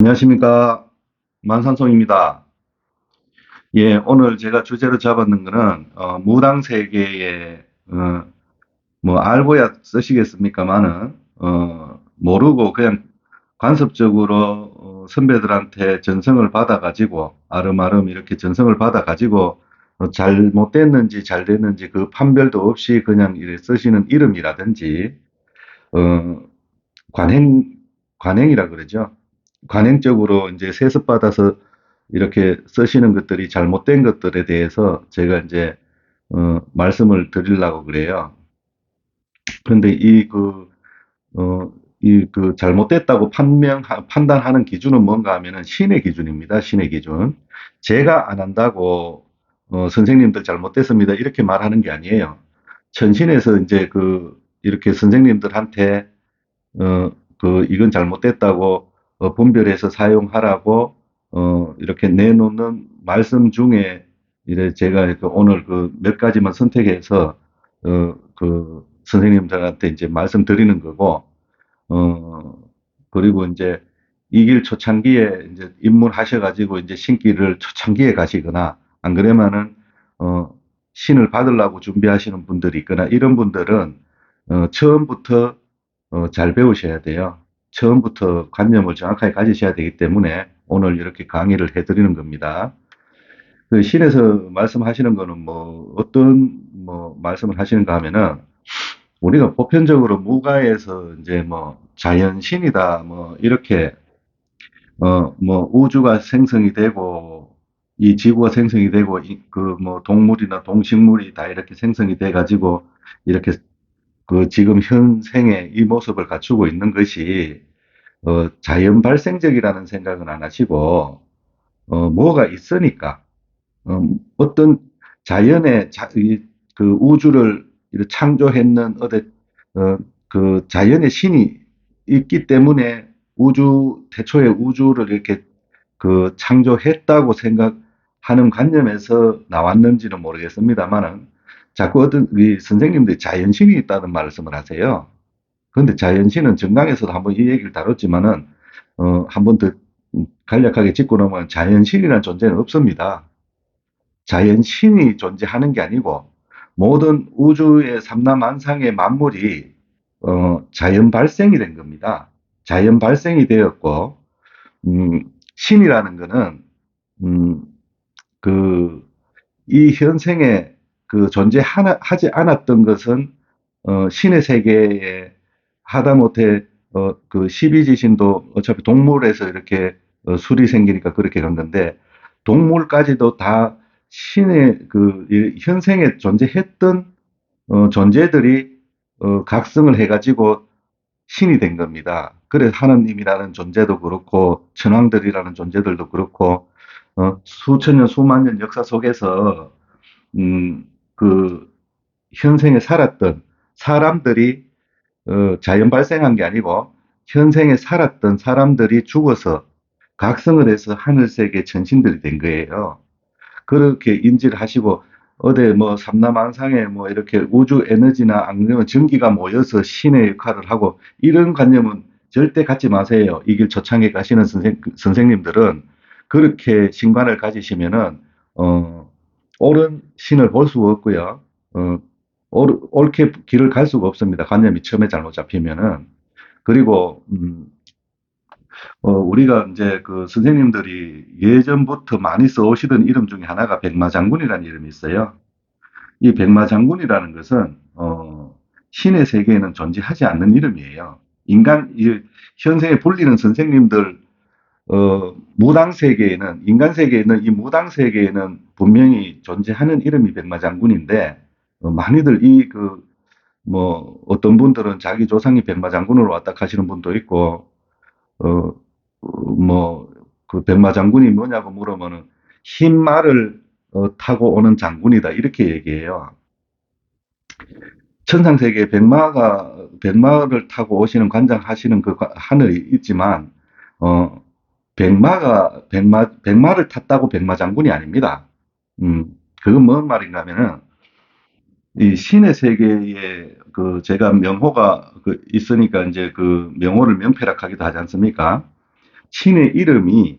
안녕하십니까. 만산송입니다. 예, 오늘 제가 주제로 잡았는 거는, 무당세계의, 알고야 쓰시겠습니까마는, 모르고 그냥 관습적으로, 선배들한테 전성을 받아가지고, 아름아름 이렇게 전성을 받아가지고, 잘못됐는지 잘 됐는지 그 판별도 없이 그냥 이렇게 쓰시는 이름이라든지, 어, 관행, 관행이라 그러죠. 관행적으로 이제 세습받아서 이렇게 쓰시는 것들이 잘못된 것들에 대해서 제가 이제, 말씀을 드리려고 그래요. 그런데 잘못됐다고 판단하는 기준은 뭔가 하면은 신의 기준입니다. 신의 기준. 제가 안 한다고, 선생님들 잘못됐습니다. 이렇게 말하는 게 아니에요. 천신에서 이제 이렇게 선생님들한테 이건 잘못됐다고 분별해서 사용하라고 이렇게 내놓는 말씀 중에 이래 제가 오늘 몇 가지만 선택해서 선생님들한테 이제 말씀드리는 거고, 어 그리고 이제 이 길 초창기에 이제 입문하셔가지고 이제 신길을 초창기에 가시거나 안 그러면은 어 신을 받으려고 준비하시는 분들이 있거나 이런 분들은 처음부터 잘 배우셔야 돼요. 처음부터 관념을 정확하게 가지셔야 되기 때문에 오늘 이렇게 강의를 해드리는 겁니다. 그 신에서 말씀하시는 거는 뭐 어떤 말씀을 하시는가 하면은 우리가 보편적으로 무가에서 이제 뭐 자연신이다 뭐 이렇게 우주가 생성이 되고 이 지구가 생성이 되고 동물이나 동식물이 다 이렇게 생성이 돼 가지고 이렇게 지금 현생의 이 모습을 갖추고 있는 것이 자연 발생적이라는 생각은 안 하시고, 뭐가 있으니까, 어떤 자연의, 우주를 이렇게 창조했는 자연의 신이 있기 때문에 태초에 우주를 이렇게 창조했다고 생각하는 관념에서 나왔는지는 모르겠습니다만은, 자꾸 이 선생님들이 자연신이 있다는 말씀을 하세요. 그런데 자연신은 정강에서도 한번 이 얘기를 다뤘지만은, 한 번 더 간략하게 짚고 넘어가면 자연신이라는 존재는 없습니다. 자연신이 존재하는 게 아니고, 모든 우주의 삼라만상의 만물이, 자연 발생이 된 겁니다. 자연 발생이 되었고, 신이라는 거는, 음, 그, 이 현생에 하지 않았던 것은 신의 세계에 하다못해 12지신도 어차피 동물에서 이렇게 술이 생기니까 그렇게 간 건데 동물까지도 다 신의 현생에 존재했던 존재들이 각성을 해가지고 신이 된 겁니다. 그래서 하느님이라는 존재도 그렇고 천왕들이라는 존재들도 그렇고 수천 년 수만 년 역사 속에서 음, 그 현생에 살았던 사람들이 자연 발생한 게 아니고 현생에 살았던 사람들이 죽어서 각성을 해서 하늘세계 천신들이 된 거예요. 그렇게 인지를 하시고 어디 뭐 삼라만상에 뭐 이렇게 우주 에너지나 아니면 전기가 모여서 신의 역할을 하고 이런 관념은 절대 갖지 마세요. 이 길 초창에 가시는 선생님들은 그렇게 신관을 가지시면은 옳은 신을 볼 수가 없고요. 어, 옳게 길을 갈 수가 없습니다. 관념이 처음에 잘못 잡히면은. 그리고, 우리가 이제 선생님들이 예전부터 많이 써오시던 이름 중에 하나가 백마장군이라는 이름이 있어요. 이 백마장군이라는 것은, 신의 세계에는 존재하지 않는 이름이에요. 현생에 불리는 선생님들, 무당 세계에는, 인간 세계에는, 이 무당 세계에는 분명히 존재하는 이름이 백마장군인데, 많이들 어떤 분들은 자기 조상이 백마장군으로 왔다 하시는 분도 있고, 어, 백마장군이 뭐냐고 물으면은, 흰 말을 타고 오는 장군이다. 이렇게 얘기해요. 천상세계에 백마를 타고 오시는 관장하시는 하늘이 있지만, 어, 백마를 탔다고 백마장군이 아닙니다. 음, 그건 뭔 말인가 하면은, 이 신의 세계에 제가 명호가 있으니까 이제 명호를 명패락하기도 하지 않습니까? 신의 이름이,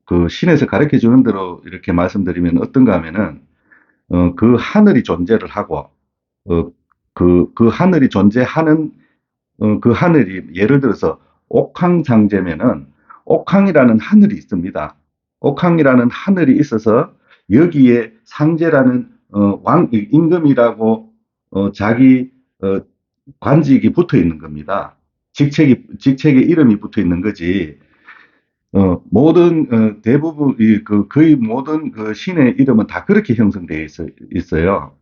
그 신에서 가르쳐 주는 대로 이렇게 말씀드리면 어떤가 하면은, 그 하늘이 존재를 하고, 어, 그 하늘이 존재하는, 그 하늘이 예를 들어서 옥황상제면은 옥황이라는 하늘이 있습니다. 옥황이라는 하늘이 있어서 여기에 상제라는 임금이라고 자기 관직이 붙어 있는 겁니다. 직책의 이름이 붙어 있는 거지. 모든 대부분 거의 모든 그 신의 이름은 다 그렇게 형성되어 있어요.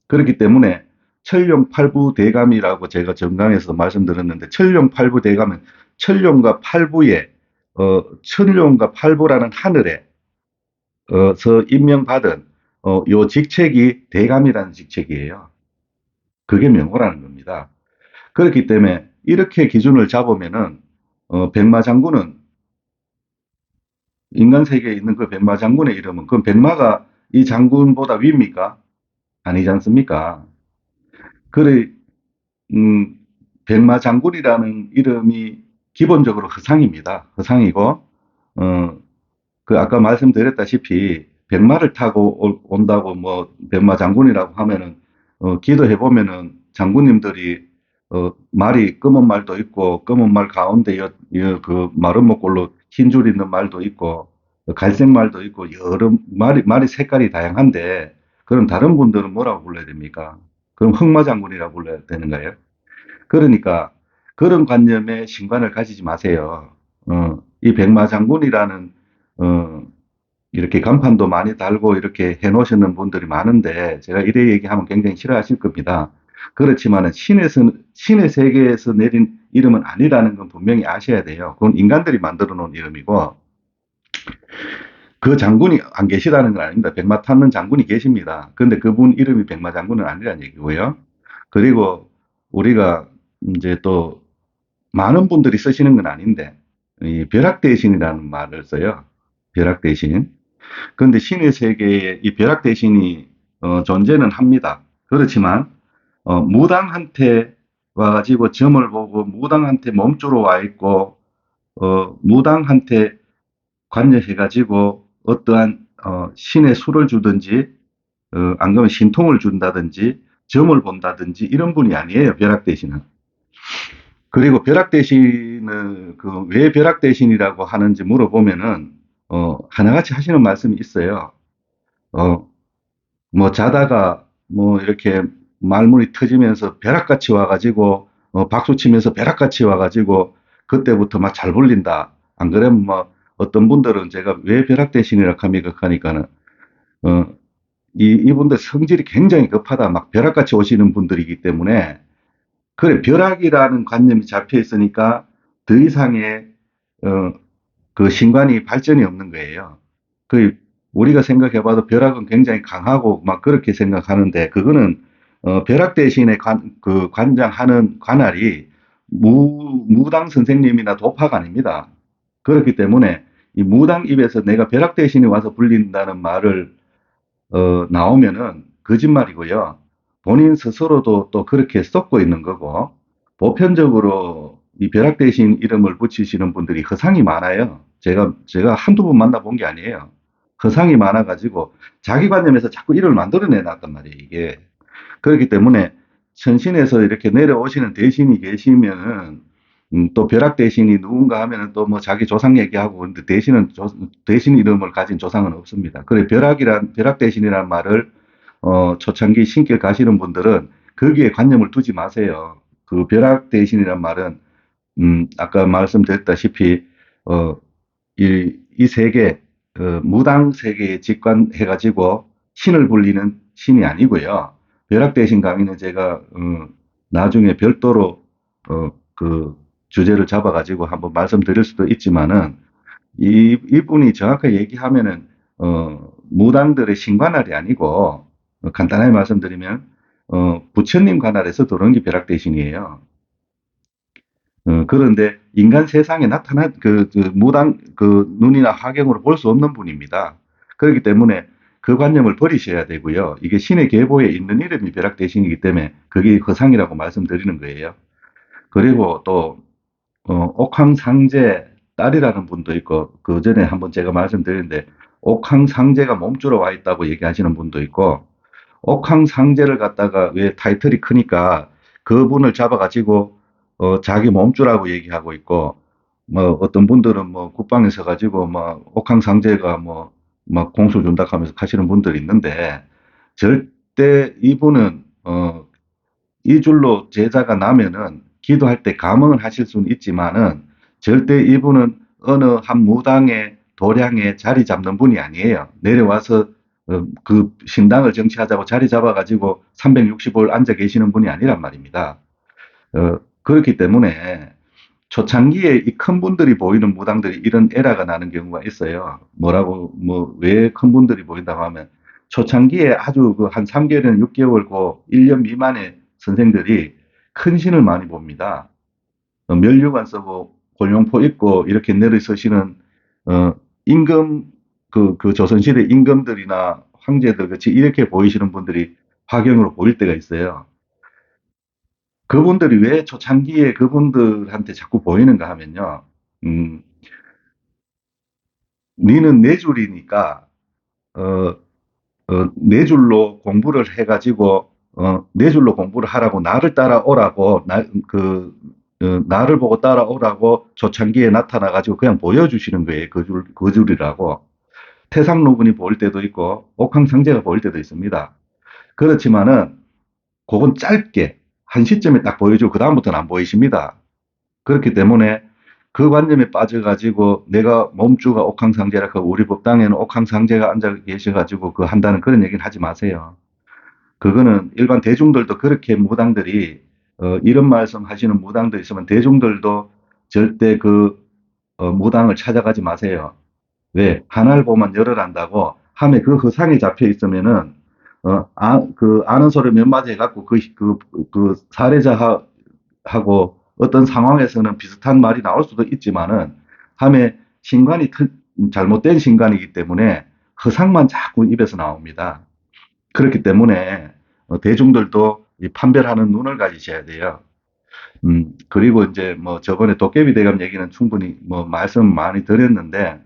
그렇기 때문에 천룡팔부 대감이라고 제가 정강에서 말씀드렸는데, 천룡팔부 대감은 천룡과 팔부에 천룡과 팔부라는 하늘에 서 임명받은 요 직책이 대감이라는 직책이에요. 그게 명호라는 겁니다. 그렇기 때문에 이렇게 기준을 잡으면은 백마 장군은, 인간 세계에 있는 그 백마 장군의 이름은, 그 백마가 이 장군보다 위입니까? 아니지 않습니까? 그래, 음, 백마 장군이라는 이름이 기본적으로 허상입니다. 허상이고, 어, 그 아까 말씀드렸다시피 백마를 타고 온다고 뭐 백마 장군이라고 하면은 기도해 보면은 장군님들이 말이 검은 말도 있고 검은 말 가운데 그 마른 목골로 흰 줄 있는 말도 있고 갈색 말도 있고 여러 말이 색깔이 다양한데, 그럼 다른 분들은 뭐라고 불러야 됩니까? 그럼 흑마 장군이라고 불러야 되는 거예요? 그러니까 그런 관념에 신관을 가지지 마세요. 이 백마 장군이라는 어, 이렇게 간판도 많이 달고 이렇게 해 놓으시는 분들이 많은데, 제가 이래 얘기하면 굉장히 싫어하실 겁니다. 그렇지만은 신의 세계에서 내린 이름은 아니라는 건 분명히 아셔야 돼요. 그건 인간들이 만들어 놓은 이름이고, 그 장군이 안 계시다는 건 아닙니다. 백마 타는 장군이 계십니다. 그런데 그분 이름이 백마 장군은 아니라는 얘기고요. 그리고 우리가 이제 또 많은 분들이 쓰시는 건 아닌데, 이 벼락대신이라는 말을 써요. 벼락대신. 그런데 신의 세계에 이 벼락대신이 존재는 합니다. 그렇지만 무당한테 와가지고 점을 보고 무당한테 몸주로 와 있고 무당한테 관여해가지고 어떠한 신의 수를 주든지 안 그러면 신통을 준다든지 점을 본다든지 이런 분이 아니에요. 벼락대신은. 그리고 벼락대신을 왜 벼락대신이라고 하는지 물어보면은 하나같이 하시는 말씀이 있어요. 어, 뭐 자다가 뭐 이렇게 말문이 터지면서 벼락같이 와가지고 박수 치면서 벼락같이 와가지고 그때부터 막 잘 불린다. 안 그러면 뭐 어떤 분들은 제가 왜 벼락대신이라 합니까 하니까는 어, 이분들 성질이 굉장히 급하다. 막 벼락같이 오시는 분들이기 때문에, 그래 벼락이라는 관념이 잡혀 있으니까 더 이상의 어, 그 신관이 발전이 없는 거예요. 그 우리가 생각해봐도 벼락은 굉장히 강하고 막 그렇게 생각하는데, 그거는 벼락 대신에 그 관장하는 관할이 무당 선생님이나 도파가 아닙니다. 그렇기 때문에 이 무당 입에서 내가 벼락 대신에 와서 불린다는 말을 나오면은 거짓말이고요. 본인 스스로도 또 그렇게 썩고 있는 거고, 보편적으로 이 벼락 대신 이름을 붙이시는 분들이 허상이 많아요. 제가 한두 번 만나본 게 아니에요. 허상이 많아가지고 자기 관념에서 자꾸 이름을 만들어내 놨단 말이에요, 이게. 그렇기 때문에 천신에서 이렇게 내려오시는 대신이 계시면은, 또 벼락 대신이 누군가 하면은 또 뭐 자기 조상 얘기하고, 근데 대신 이름을 가진 조상은 없습니다. 그래, 벼락 대신이라는 말을, 초창기 신길 가시는 분들은 거기에 관념을 두지 마세요. 그 벼락 대신이라는 말은, 아까 말씀드렸다시피, 어, 이 세계, 무당 세계에 직관해가지고 신을 불리는 신이 아니고요. 벼락 대신 강의는 제가, 나중에 별도로, 그 주제를 잡아가지고 한번 말씀드릴 수도 있지만은, 이분이 정확하게 얘기하면은, 무당들의 신관할이 아니고, 간단하게 말씀드리면, 부처님 관할에서 들어온 게 벼락 대신이에요. 그런데 인간 세상에 나타난 무당, 눈이나 화경으로 볼 수 없는 분입니다. 그렇기 때문에 그 관념을 버리셔야 되고요. 이게 신의 계보에 있는 이름이 벼락대신이기 때문에 그게 허상이라고 말씀드리는 거예요. 그리고 또, 옥황상제, 딸이라는 분도 있고, 그 전에 한번 제가 말씀드렸는데, 옥황상제가 몸주로 와 있다고 얘기하시는 분도 있고, 옥황상제를 갖다가 왜 타이틀이 크니까 그분을 잡아가지고, 자기 몸주라고 얘기하고 있고, 뭐, 어떤 분들은 뭐, 국방에서 가지고, 뭐, 옥황상제가 뭐, 막 공수 준다 하면서 하시는 분들이 있는데, 절대 이분은, 이 줄로 제자가 나면은 기도할 때 감흥을 하실 수는 있지만은 절대 이분은 어느 한 무당의 도량에 자리 잡는 분이 아니에요. 내려와서 그 신당을 정치하자고 자리 잡아가지고 365일 앉아 계시는 분이 아니란 말입니다. 그렇기 때문에 초창기에 이 큰 분들이 보이는 무당들이 이런 에러가 나는 경우가 있어요. 뭐라고, 뭐, 왜 큰 분들이 보인다고 하면, 초창기에 아주 그 한 3개월이나 6개월, 고 1년 미만의 선생들이 큰 신을 많이 봅니다. 면류관 쓰고, 골룡포 입고, 이렇게 내려서시는, 어, 임금, 그 조선시대 임금들이나 황제들 같이 이렇게 보이시는 분들이 화경으로 보일 때가 있어요. 그분들이 왜 초창기에 그분들한테 자꾸 보이는가 하면요. 음, 니는 네 줄이니까, 어, 네 줄로 공부를 해가지고, 네 줄로 공부를 하라고, 나를 따라오라고, 나를 보고 따라오라고 초창기에 나타나가지고 그냥 보여주시는 거예요. 그 줄이라고. 태상로군이 보일 때도 있고, 옥황상제가 보일 때도 있습니다. 그렇지만은, 그건 짧게, 한 시점에 딱 보여주고, 그다음부터는 안 보이십니다. 그렇기 때문에 그 관념에 빠져가지고 내가 몸주가 옥황상제라 그 우리 법당에는 옥황상제가 앉아 계셔가지고 그 한다는 그런 얘기는 하지 마세요. 그거는 일반 대중들도 그렇게 무당들이 이런 말씀 하시는 무당들 있으면 대중들도 절대 그 무당을 찾아가지 마세요. 왜? 하나를 보면 열을 안다고 함에 그 허상에 잡혀 있으면은 그 아는 소리 몇 마디 해갖고 그 사례자하고 어떤 상황에서는 비슷한 말이 나올 수도 있지만은 함에 신관이 잘못된 신관이기 때문에 허상만 자꾸 입에서 나옵니다. 그렇기 때문에 대중들도 이 판별하는 눈을 가지셔야 돼요. 그리고 이제 뭐 저번에 도깨비 대감 얘기는 충분히 뭐 말씀 많이 드렸는데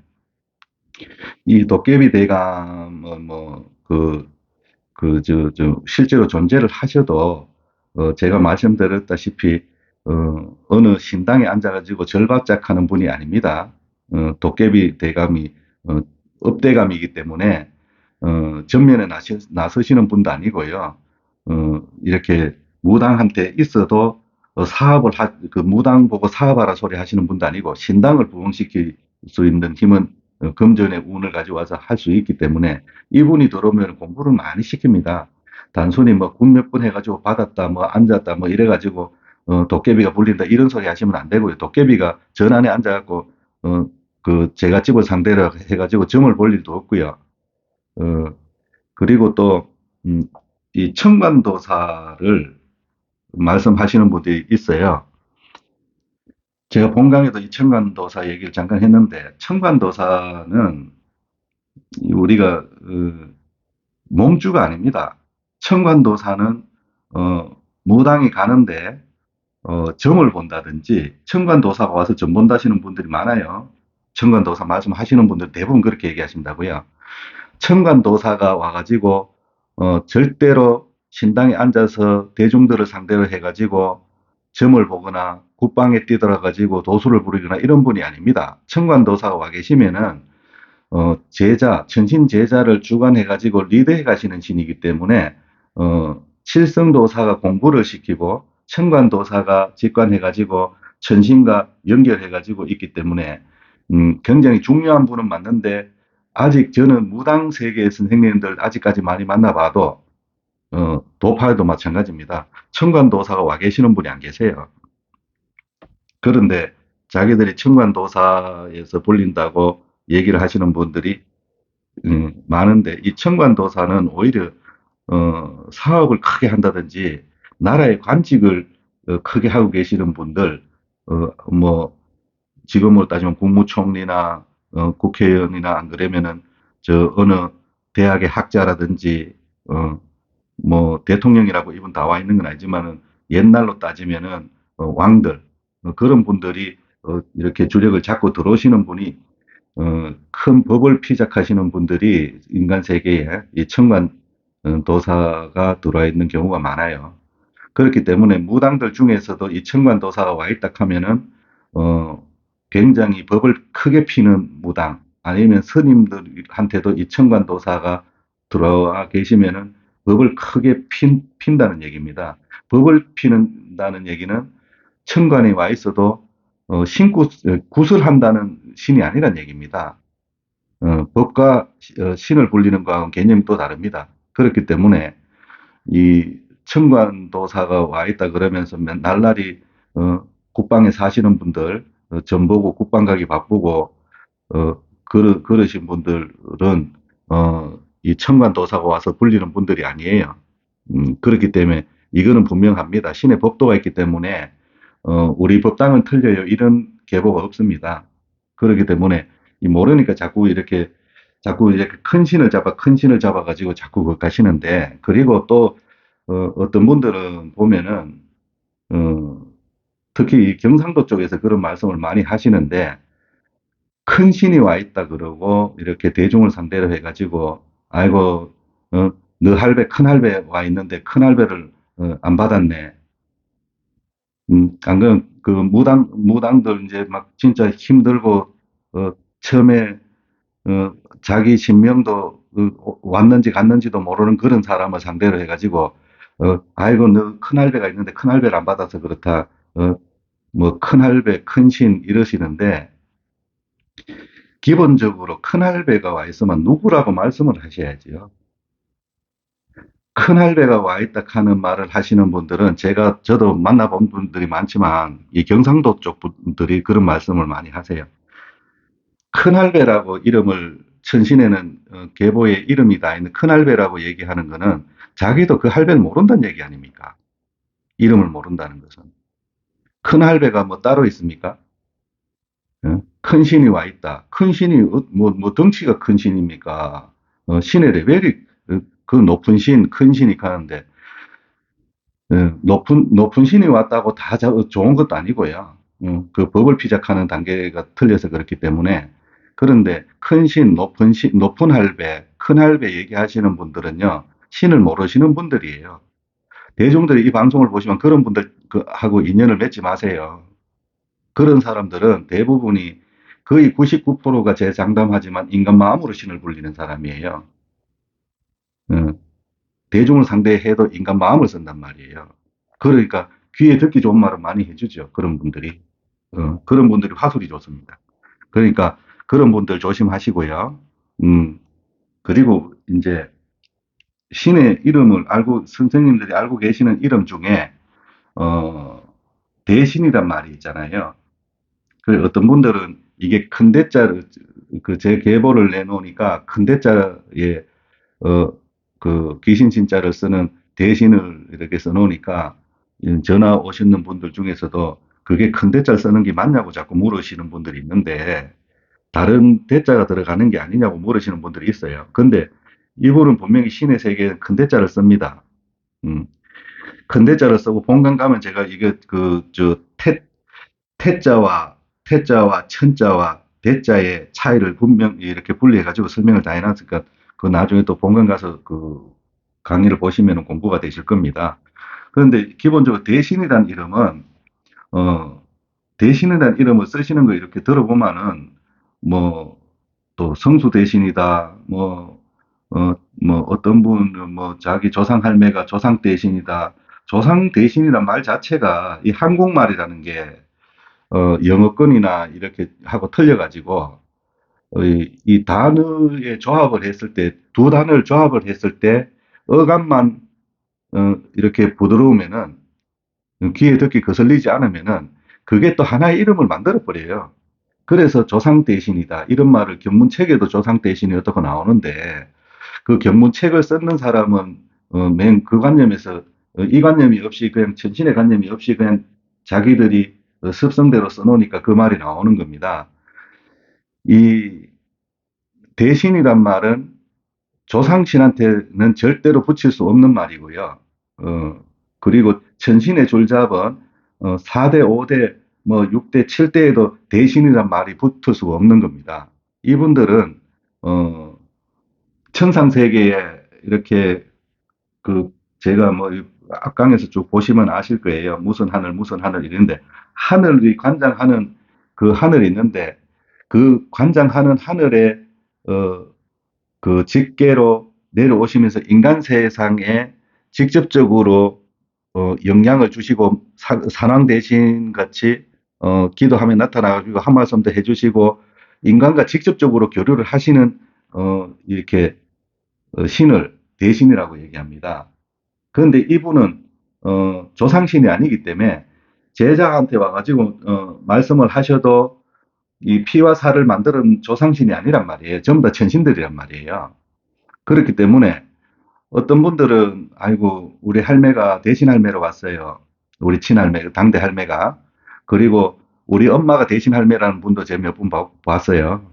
이 도깨비 대감은 실제로 존재를 하셔도, 제가 말씀드렸다시피, 어느 신당에 앉아가지고 절박작하는 분이 아닙니다. 도깨비 대감이, 어, 업대감이기 때문에, 전면에 나서시는 분도 아니고요. 이렇게 무당한테 있어도, 그 무당 보고 사업하라 소리 하시는 분도 아니고, 신당을 부흥시킬 수 있는 힘은 금전의 운을 가져와서 할 수 있기 때문에 이분이 들어오면 공부를 많이 시킵니다. 단순히 뭐 군 몇 분 해가지고 받았다, 뭐 앉았다, 뭐 이래가지고 도깨비가 불린다 이런 소리 하시면 안 되고요. 도깨비가 전 안에 앉아갖고 그 제가 집을 상대로 해가지고 점을 볼 일도 없고요. 어, 그리고 또 이 청관도사를 말씀하시는 분들이 있어요. 제가 본강에도 이 청관도사 얘기를 잠깐 했는데 청관도사는 우리가 몸주가 아닙니다. 청관도사는 무당이 가는데 점을 본다든지 청관도사가 와서 점 본다시는 분들이 많아요. 청관도사 말씀하시는 분들 대부분 그렇게 얘기하신다고요. 청관도사가 와가지고 절대로 신당에 앉아서 대중들을 상대로 해가지고 점을 보거나 국방에 뛰들어가지고 도수를 부리거나 이런 분이 아닙니다. 청관도사가 와 계시면은 천신 제자를 주관해가지고 리드해 가시는 신이기 때문에, 칠성도사가 공부를 시키고, 천관도사가 직관해가지고, 천신과 연결해가지고 있기 때문에, 굉장히 중요한 분은 맞는데, 아직 저는 무당 세계 선생님들 아직까지 많이 만나봐도, 도파에도 마찬가지입니다. 천관도사가 와 계시는 분이 안 계세요. 그런데 자기들이 천관도사에서 불린다고 얘기를 하시는 분들이 많은데 이 청관도사는 오히려 사업을 크게 한다든지 나라의 관직을 크게 하고 계시는 분들 뭐 지금으로 따지면 국무총리나 국회의원이나 안 그러면은 저 어느 대학의 학자라든지 뭐 대통령이라고 이분 다 와 있는 건 아니지만은 옛날로 따지면은 왕들 그런 분들이 이렇게 주력을 잡고 들어오시는 분이 큰 법을 피작하시는 분들이 인간 세계에 이 천관 도사가 들어와 있는 경우가 많아요. 그렇기 때문에 무당들 중에서도 이 천관도사가 와 있다 하면은 어 굉장히 법을 크게 피는 무당 아니면 스님들한테도 이 천관도사가 들어와 계시면은 법을 크게 핀다는 얘기입니다. 법을 피는다는 얘기는 천관이 와 있어도 구슬한다는 신이 아니란 얘기입니다. 법과 신을 불리는 거하고는 개념이 또 다릅니다. 그렇기 때문에 이 천관도사가 와 있다 그러면서 날라리 국방에 사시는 분들 전 보고 국방 가기 바쁘고 그러신 분들은 이 천관도사가 와서 불리는 분들이 아니에요. 그렇기 때문에 이거는 분명합니다. 신의 법도가 있기 때문에 우리 법당은 틀려요. 이런 계보가 없습니다. 그렇기 때문에 모르니까 자꾸 이렇게 큰 신을 잡아가지고 자꾸 그거 가시는데, 그리고 또 어떤 분들은 보면은 어, 특히 이 경상도 쪽에서 그런 말씀을 많이 하시는데, 큰 신이 와 있다 그러고 이렇게 대중을 상대로 해가지고 아이고 너 할배 큰 할배 와 있는데 큰 할배를 안 받았네. 안 그러면 그 무당들 이제 막 진짜 힘들고 처음에 자기 신명도 왔는지 갔는지도 모르는 그런 사람을 상대로 해가지고 아이고 너 큰할배가 있는데 큰할배를 안 받아서 그렇다. 뭐 큰할배 큰신 이러시는데, 기본적으로 큰할배가 와 있으면 누구라고 말씀을 하셔야지요. 큰할배가 와 있다 하는 말을 하시는 분들은 저도 만나본 분들이 많지만 이 경상도 쪽 분들이 그런 말씀을 많이 하세요. 큰할배라고 이름을 천신에는 계보의 이름이 다 있는 큰할배라고 얘기하는 거는 자기도 그 할배를 모른다는 얘기 아닙니까? 이름을 모른다는 것은. 큰할배가 뭐 따로 있습니까? 큰 신이 와 있다. 큰 신이 뭐 덩치가 큰 신입니까? 신의 레벨이 그 높은 신, 큰 신이 가는데 높은 신이 왔다고 다 좋은 것도 아니고요. 그 법을 피작하는 단계가 틀려서 그렇기 때문에. 그런데 큰 신, 높은 할배, 큰 할배 얘기하시는 분들은요, 신을 모르시는 분들이에요. 대중들이 이 방송을 보시면 그런 분들 하고 인연을 맺지 마세요. 그런 사람들은 대부분이 거의 99%가 제 장담하지만 인간 마음으로 신을 불리는 사람이에요. 어, 대중을 상대해도 인간 마음을 쓴단 말이에요. 그러니까 귀에 듣기 좋은 말을 많이 해주죠. 그런 분들이. 그런 분들이 화술이 좋습니다. 그러니까 그런 분들 조심하시고요. 음, 그리고 이제 신의 이름을 선생님들이 알고 계시는 이름 중에, 어, 대신이란 말이 있잖아요. 그 어떤 분들은 이게 큰 대자를, 그 제 계보를 내놓으니까 큰 대자에 어, 그 귀신 신자를 쓰는 대신을 이렇게 써놓으니까 전화 오시는 분들 중에서도 그게 큰 대자를 쓰는 게 맞냐고 자꾸 물으시는 분들이 있는데, 다른 대자가 들어가는 게 아니냐고 물으시는 분들이 있어요. 근데 이분은 분명히 신의 세계에 큰 대자를 씁니다. 음, 큰 대자를 쓰고 본관 가면 제가 이게 태자와 천자와 대자의 차이를 분명히 이렇게 분리해가지고 설명을 다 해놨으니까 그 나중에 또 본관 가서 그 강의를 보시면 공부가 되실 겁니다. 그런데 기본적으로 대신이라는 이름은 어, 대신이라는 이름을 쓰시는 거 이렇게 들어보면은 뭐 또 성수 대신이다 뭐 어떤 분은 뭐 자기 조상 할매가 조상 대신이다. 조상 대신이란 말 자체가 이 한국말이라는 게 영어권이나 이렇게 하고 틀려가지고 이 단어의 조합을 했을 때, 두 단어를 조합을 했을 때 어감만 이렇게 부드러우면은, 귀에 듣기 거슬리지 않으면은 그게 또 하나의 이름을 만들어 버려요. 그래서 조상 대신이다 이런 말을 견문책에도 조상 대신이 어떻게 나오는데, 그 견문책을 썼는 사람은 맨 그 관념에서 이 관념이 없이 그냥 천신의 관념이 없이 그냥 자기들이 습성대로 써놓으니까 그 말이 나오는 겁니다. 이 대신이란 말은 조상신한테는 절대로 붙일 수 없는 말이고요. 그리고 천신의 줄잡은 4대, 5대 뭐 6대, 7대에도 대신이란 말이 붙을 수가 없는 겁니다. 이분들은, 어, 천상세계에 이렇게 그 제가 뭐 앞강에서 쭉 보시면 아실 거예요. 무슨 하늘 이런데 하늘이 관장하는 그 하늘이 있는데 그 관장하는 하늘에 어, 그 직계로 내려오시면서 인간 세상에 직접적으로 영향을 주시고 산왕 대신 같이 기도하며 나타나가지고 한 말씀도 해주시고 인간과 직접적으로 교류를 하시는 이렇게 신을 대신이라고 얘기합니다. 그런데 이분은 조상신이 아니기 때문에 제자한테 와가지고 말씀을 하셔도 이 피와 살을 만드는 조상신이 아니란 말이에요. 전부 다 천신들이란 말이에요. 그렇기 때문에 어떤 분들은 아이고 우리 할매가 대신 할매로 왔어요. 우리 친할매, 당대 할매가. 그리고 우리 엄마가 대신 할매라는 분도 제가 몇 분 봤어요.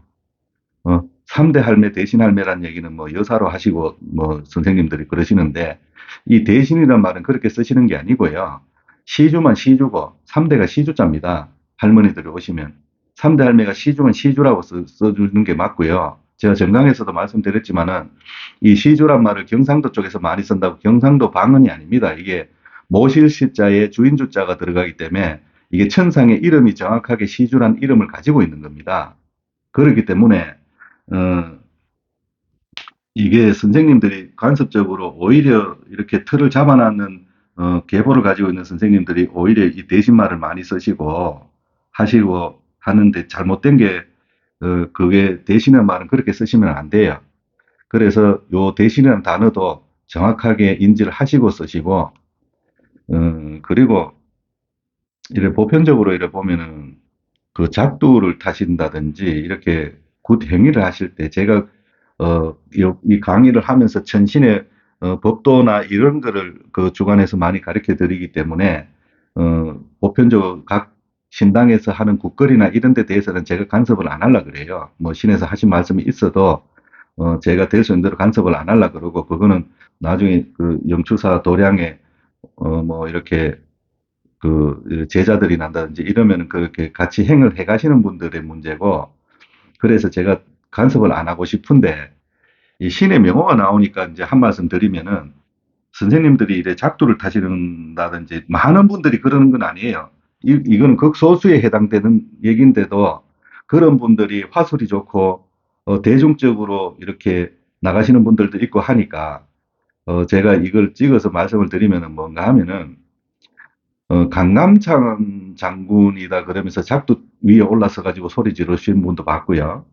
3대 할매, 대신 할매라는 얘기는 뭐 여사로 하시고 뭐 선생님들이 그러시는데 이 대신이란 말은 그렇게 쓰시는 게 아니고요. 시주만 시주고 3대가 시주자입니다. 할머니들이 오시면. 3대 할매가 시주면 시주라고 써주는 게 맞고요. 제가 정강에서도 말씀드렸지만은 이 시주란 말을 경상도 쪽에서 많이 쓴다고 경상도 방언이 아닙니다. 이게 모실 시자에 주인 주자가 들어가기 때문에 이게 천상의 이름이 정확하게 시주란 이름을 가지고 있는 겁니다. 그렇기 때문에 어, 이게 선생님들이 간섭적으로 오히려 이렇게 틀을 잡아놨는 계보를 가지고 있는 선생님들이 오히려 이 대신말을 많이 쓰시고 하시고 하는데 잘못된 게 그게 대신의 말은 그렇게 쓰시면 안 돼요. 그래서 요 대신이라는 단어도 정확하게 인지를 하시고 쓰시고 그리고 이래 보편적으로 이래 보면은 그 작두를 타신다든지 이렇게 굿 행위를 하실 때 제가 이 강의를 하면서 천신의 법도나 이런 거를 그 주관에서 많이 가르쳐 드리기 때문에 보편적으로 각 신당에서 하는 국거리나 이런 데 대해서는 제가 간섭을 안 하려 그래요. 뭐 신에서 하신 말씀이 있어도 제가 될 수 있는 대로 간섭을 안 하려 그러고 그거는 나중에 그 영추사 도량에 뭐 이렇게 그 제자들이 난다든지 이러면은 그렇게 같이 행을 해 가시는 분들의 문제고 그래서 제가 간섭을 안 하고 싶은데 이 신의 명호가 나오니까 이제 한 말씀 드리면은 선생님들이 이래 작두를 타시는다든지 많은 분들이 그러는 건 아니에요. 이거는 극소수에 해당되는 얘기인데도 그런 분들이 화술이 좋고 대중적으로 이렇게 나가시는 분들도 있고 하니까 제가 이걸 찍어서 말씀을 드리면은 뭔가 하면은 강남창 장군이다 그러면서 작두 위에 올라서 가지고 소리 지르시는 분도 봤고요.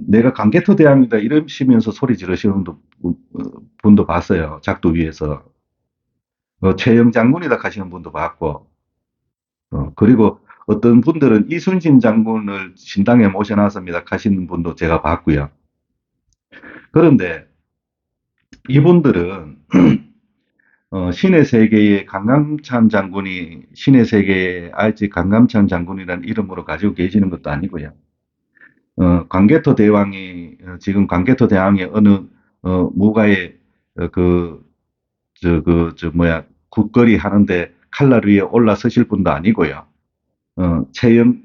내가 강개토 대왕이다 이러시면서 소리 지르시는 분도 봤어요. 작두 위에서. 최영 장군이다 하시는 분도 봤고, 그리고 어떤 분들은 이순신 장군을 신당에 모셔놨습니다 하시는 분도 제가 봤고요. 그런데 이분들은 신의 세계의 강감찬 장군이 신의 세계의 알지 강감찬 장군이라는 이름으로 가지고 계시는 것도 아니고요. 광개토 대왕이 지금 광개토 대왕이 어느 무가의 그 뭐야 국거리 하는데 칼날 위에 올라서실 분도 아니고요. 최영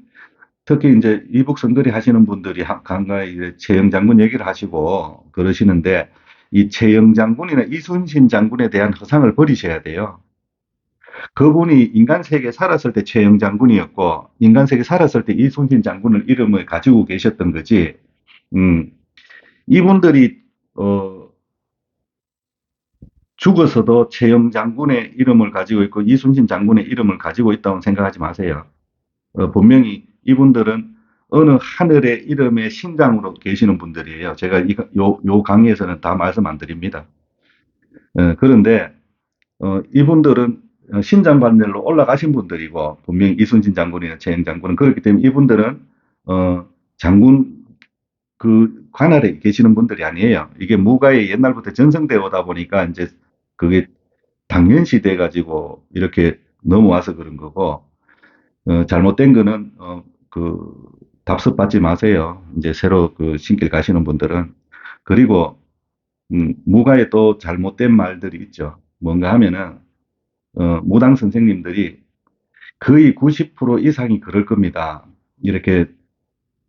특히 이제 이북 선거리 하시는 분들이 간간히 최영 장군 얘기를 하시고 그러시는데 이 최영 장군이나 이순신 장군에 대한 허상을 버리셔야 돼요. 그분이 인간 세계에 살았을 때 최영 장군이었고 인간 세계에 살았을 때 이순신 장군을 이름을 가지고 계셨던 거지. 음, 이분들이 죽어서도 최영 장군의 이름을 가지고 있고 이순신 장군의 이름을 가지고 있다고 생각하지 마세요. 분명히 이분들은 어느 하늘의 이름의 신장으로 계시는 분들이에요. 제가 요 강의에서는 다 말씀 안 드립니다. 그런데 이분들은 신장관절로 올라가신 분들이고 분명히 이순신 장군이나 최영 장군은 그렇기 때문에 이분들은 장군 그 관할에 계시는 분들이 아니에요. 이게 무가에 옛날부터 전성되어 오다 보니까 이제 그게 당연시 돼 가지고 이렇게 넘어와서 그런 거고 잘못된 거는 그 답습받지 마세요. 이제 새로 그 신길 가시는 분들은 그리고 무가에 또 잘못된 말들이 있죠. 뭔가 하면은 무당 선생님들이 거의 90% 이상이 그럴 겁니다. 이렇게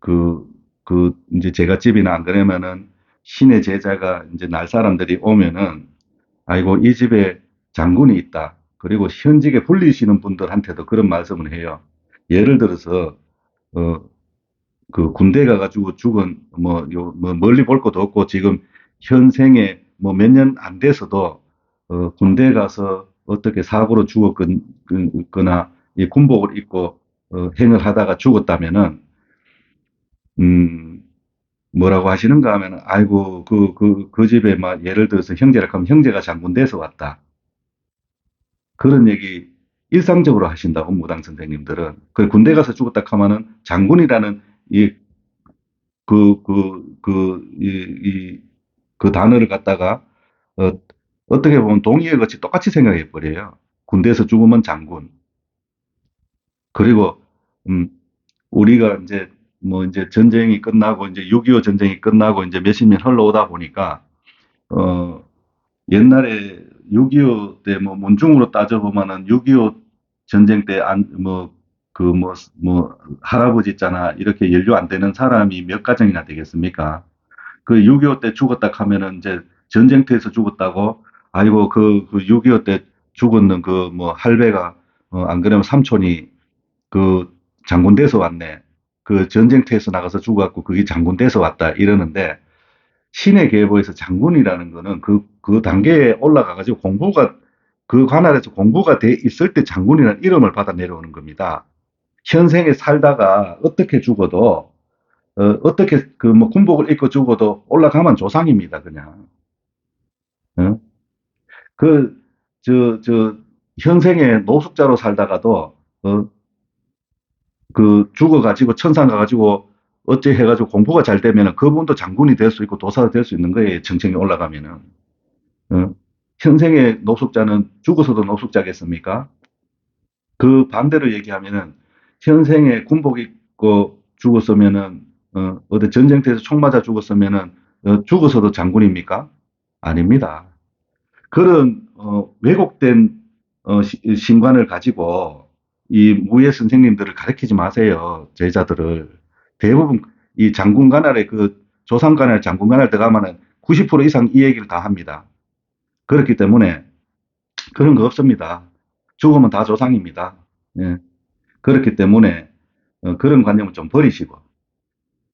그, 이제 제갓집이나 안 그러면은 신의 제자가 이제 날 사람들이 오면은, 아이고, 이 집에 장군이 있다. 그리고 현직에 불리시는 분들한테도 그런 말씀을 해요. 예를 들어서, 어, 그 군대 가가지고 죽은, 뭐 멀리 볼 것도 없고, 지금 현생에 뭐 몇 년 안 돼서도, 군대 가서 어떻게 사고로 죽었거나, 이 군복을 입고, 행을 하다가 죽었다면은, 음, 뭐라고 하시는가 하면, 아이고, 그 집에 막, 예를 들어서 형제라 하면 형제가 장군돼서 왔다. 그런 얘기 일상적으로 하신다고, 무당 선생님들은. 그 군대 가서 죽었다 하면은 장군이라는 이, 그 단어를 갖다가, 어, 어떻게 보면 동의어 같이 똑같이 생각해 버려요. 군대에서 죽으면 장군. 그리고, 음, 우리가 이제, 뭐 이제 전쟁이 끝나고, 이제 6.25 전쟁이 끝나고, 이제 몇십 년 흘러오다 보니까, 어, 옛날에 6.25 때 뭐 문중으로 따져보면은 6.25 전쟁 때 할아버지 있잖아. 이렇게 연루 안 되는 사람이 몇 가정이나 되겠습니까? 그 6.25 때 죽었다 하면은 이제 전쟁터에서 죽었다고, 아이고, 그 6.25 때 죽었는 그 뭐 할배가, 안 그러면 삼촌이 그 장군 돼서 왔네. 그 전쟁터에서 나가서 죽어갖고 그게 장군 돼서 왔다. 이러는데, 신의 계보에서 장군이라는 거는 그 단계에 올라가가지고 그 관할에서 공부가 돼 있을 때 장군이라는 이름을 받아 내려오는 겁니다. 현생에 살다가 어떻게 죽어도, 어떻게 그 뭐 군복을 입고 죽어도 올라가면 조상입니다, 그냥. 어? 그, 현생에 노숙자로 살다가도, 죽어가지고 천상 가가지고 어째 해가지고 공부가 잘 되면은 그분도 장군이 될 수 있고 도사가 될 수 있는 거예요, 정청에 올라가면은. 어? 현생의 노숙자는 죽어서도 노숙자겠습니까? 그 반대로 얘기하면은, 현생에 군복 입고 죽었으면은, 어디 전쟁터에서 총 맞아 죽었으면은, 죽어서도 장군입니까? 아닙니다. 그런, 왜곡된, 신관을 가지고 이 무예 선생님들을 가르치지 마세요. 제자들을. 대부분 이 장군 관할에, 그 조상 관할, 장군 관할 들어가면은 90% 이상 이 얘기를 다 합니다. 그렇기 때문에 그런 거 없습니다. 죽으면 다 조상입니다. 예. 그렇기 때문에, 그런 관념을 좀 버리시고,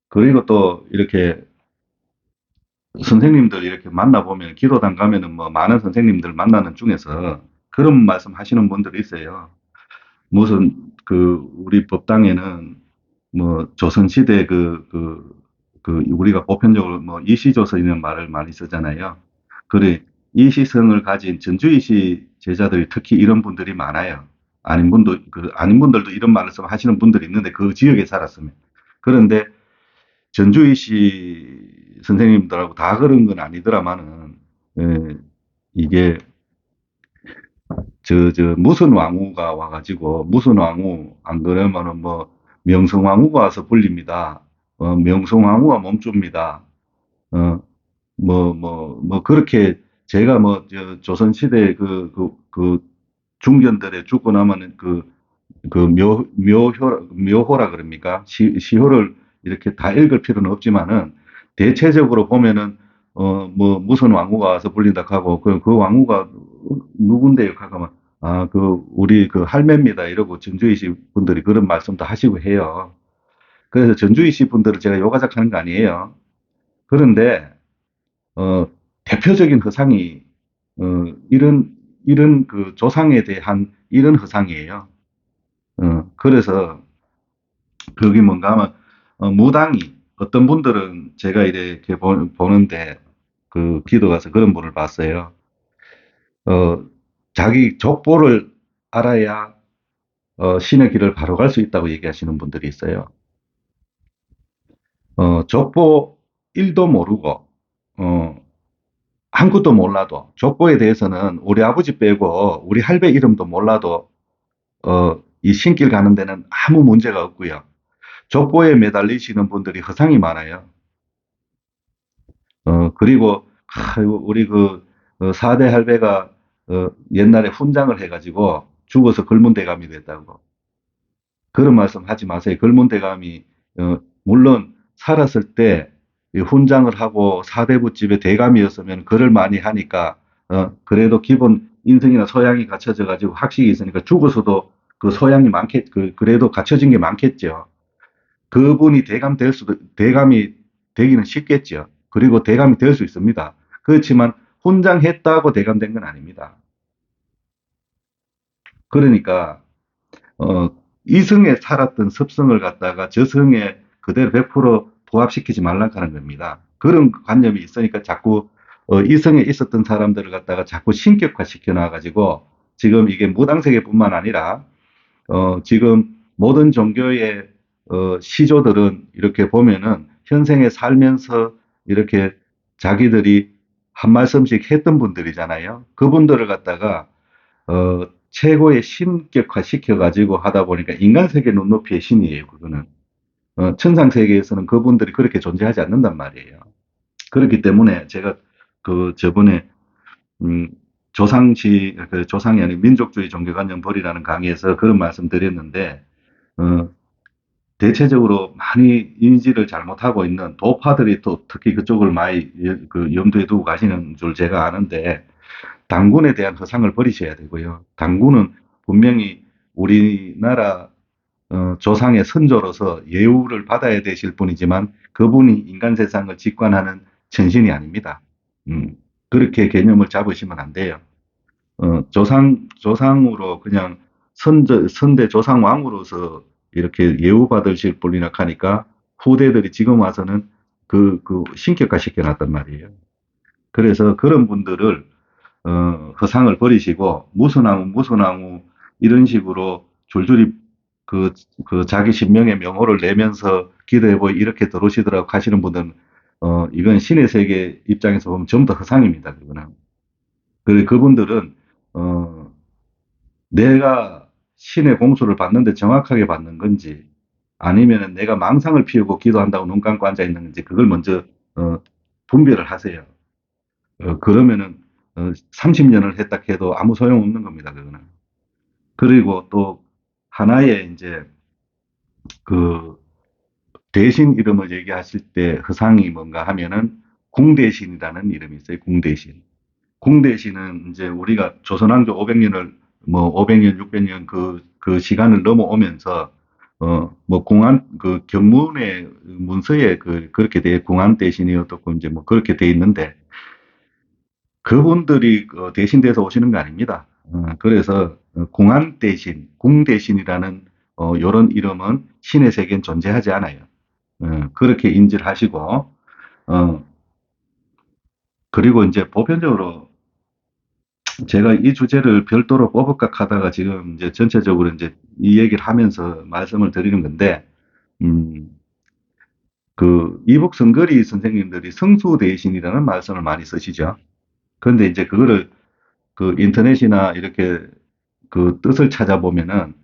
그리고 또 이렇게 선생님들 이렇게 만나보면, 기도당 가면은 뭐 많은 선생님들 만나는 중에서 그런 말씀 하시는 분들이 있어요. 무슨 우리 법당에는 뭐 조선시대 우리가 보편적으로 뭐 이시조선이라는 말을 많이 쓰잖아요. 그래, 이시성을 가진 전주이시 제자들이 특히 이런 분들이 많아요. 아닌 분들도 이런 말을 하시는 분들이 있는데, 그 지역에 살았으면. 그런데 전주이시 선생님들하고 다 그런 건 아니더라마는, 예, 이게 무슨 왕후가 와가지고, 무슨 왕후, 안 그러면은 뭐, 명성왕후가 와서 불립니다. 명성왕후가 몸줍니다. 어, 그렇게, 제가 조선시대 중견들의 죽고 나면은 묘호라 그럽니까? 시호를 이렇게 다 읽을 필요는 없지만은, 대체적으로 보면은, 무슨 왕후가 와서 불린다 하고, 그 왕후가 누군데요? 하면, 아, 우리 할매입니다. 이러고 전주이시 분들이 그런 말씀도 하시고 해요. 그래서 전주이시 분들을 제가 요가작하는 거 아니에요. 그런데, 어, 대표적인 허상이, 이런 그 조상에 대한 이런 허상이에요. 그래서 그게 뭔가 하면, 무당이, 어떤 분들은 제가 이렇게 보는데, 기도 가서 그런 분을 봤어요. 어, 자기 족보를 알아야, 신의 길을 바로 갈 수 있다고 얘기하시는 분들이 있어요. 족보 1도 모르고, 어, 한국도 몰라도, 족보에 대해서는 우리 아버지 빼고 우리 할배 이름도 몰라도, 이 신길 가는 데는 아무 문제가 없고요. 족보에 매달리시는 분들이 허상이 많아요. 그리고, 우리 4대 할배가, 옛날에 훈장을 해가지고 죽어서 걸문대감이 됐다고. 그런 말씀 하지 마세요. 걸문대감이, 물론 살았을 때 이 훈장을 하고 사대부집의 대감이었으면 글을 많이 하니까, 그래도 기본 인성이나 소양이 갖춰져 가지고 학식이 있으니까 죽어서도 그 소양이 그래도 갖춰진 게 많겠죠. 그분이 대감이 되기는 쉽겠죠. 그리고 대감이 될 수 있습니다. 그렇지만 훈장했다고 대감된 건 아닙니다. 그러니까 어, 이성에 살았던 습성을 갖다가 저성에 그대로 100% 부합시키지 말라고 하는 겁니다. 그런 관념이 있으니까 자꾸 이성에 있었던 사람들을 갖다가 자꾸 신격화 시켜 놔가지고 지금 이게 무당세계뿐만 아니라 지금 모든 종교의 시조들은 이렇게 보면은 현생에 살면서 이렇게 자기들이 한 말씀씩 했던 분들이잖아요. 그분들을 갖다가 최고의 신격화 시켜가지고 하다 보니까 인간 세계 눈높이의 신이에요, 그거는. 천상 세계에서는 그분들이 그렇게 존재하지 않는단 말이에요. 그렇기 때문에 제가 저번에, 음, 조상이 아닌 민족주의 종교관념 버리라는 강의에서 그런 말씀 드렸는데, 어, 대체적으로 많이 인지를 잘못하고 있는 도파들이 또 특히 그쪽을 많이 염두에 두고 가시는 줄 제가 아는데, 당군에 대한 허상을 버리셔야 되고요. 당군은 분명히 우리나라 조상의 선조로서 예우를 받아야 되실 분이지만 그분이 인간 세상을 직관하는 천신이 아닙니다. 음, 그렇게 개념을 잡으시면 안 돼요. 조상으로 그냥 선대 조상왕으로서 이렇게 예우받으실 분이라 하니까 후대들이 지금 와서는 신격화 시켜놨단 말이에요. 그래서 그런 분들을 허상을 버리시고 무소나무 이런 식으로 줄줄이 자기 신명의 명호를 내면서 기도해보이 이렇게 들어오시더라고 하시는 분들은 이건 신의 세계 입장에서 보면 전부 다 허상입니다. 그거는. 그분들은 어, 내가 신의 공수를 받는데 정확하게 받는 건지 아니면은 내가 망상을 피우고 기도한다고 눈 감고 앉아 있는 건지 그걸 먼저 어, 분별을 하세요. 그러면은 30년을 했다 해도 아무 소용없는 겁니다. 그거는. 그리고 또 하나의 이제 그 대신 이름을 얘기하실 때 허상이 뭔가 하면은 궁대신이라는 이름이 있어요. 궁대신. 궁대신은 이제 우리가 조선왕조 500년을 뭐 500년, 600년 그 시간을 넘어오면서 뭐 공안 경문의 문서에 그렇게 돼 공안 대신이 어떻고 이제 뭐 그렇게 돼 있는데 그분들이 대신돼서 오시는 거 아닙니다. 그래서 공안 대신, 궁 대신이라는 이런 이름은 신의 세계엔 존재하지 않아요. 그렇게 인지를 하시고 어, 그리고 이제 보편적으로 제가 이 주제를 별도로 뽑을까 하다가 지금 이제 전체적으로 이제 이 얘기를 하면서 말씀을 드리는 건데, 음, 이북 성거리 선생님들이 성수 대신이라는 말씀을 많이 쓰시죠. 그런데 이제 그거를 인터넷이나 이렇게 뜻을 찾아보면은,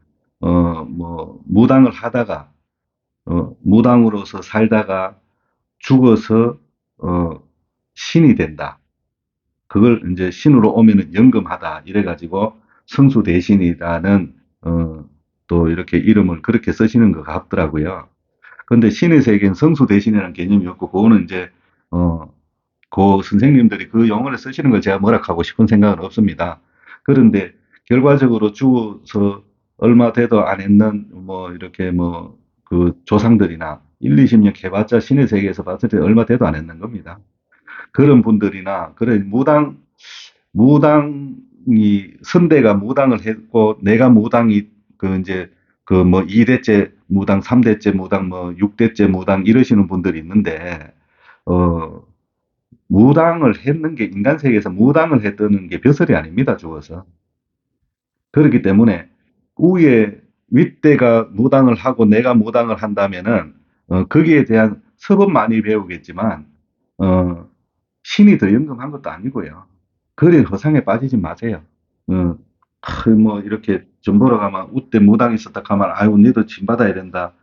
무당을 하다가, 무당으로서 살다가 죽어서, 어, 신이 된다. 그걸 이제 신으로 오면은 영금하다. 이래가지고 성수 대신이라는, 또 이렇게 이름을 그렇게 쓰시는 것 같더라고요. 근데 신의 세계는 성수 대신이라는 개념이 없고, 그거는 이제, 어, 선생님들이 그 용어를 쓰시는 걸 제가 뭐라 하고 싶은 생각은 없습니다. 그런데 결과적으로 죽어서 얼마 돼도 안 했는 뭐 이렇게 뭐 조상들이나 1, 20년 해봤자 신의 세계에서 봤을 때 얼마 돼도 안 했는 겁니다. 그런 분들이나 그런 무당이 선대가 무당을 했고 내가 무당이 이제 뭐 2대째 무당, 3대째 무당, 뭐 6대째 무당 이러시는 분들이 있는데 어 무당을 했는 게 인간 세계에서 무당을 했다는 게 벼슬이 아닙니다. 죽어서. 그렇기 때문에 위에 윗대가 무당을 하고 내가 무당을 한다면은 거기에 대한 수업 많이 배우겠지만 어, 신이 더 연금한 것도 아니고요. 그런 허상에 빠지지 마세요. 어, 뭐 이렇게 점 보러 가면 우때 무당 있었다 하면 아유 니도 징 받아야 된다.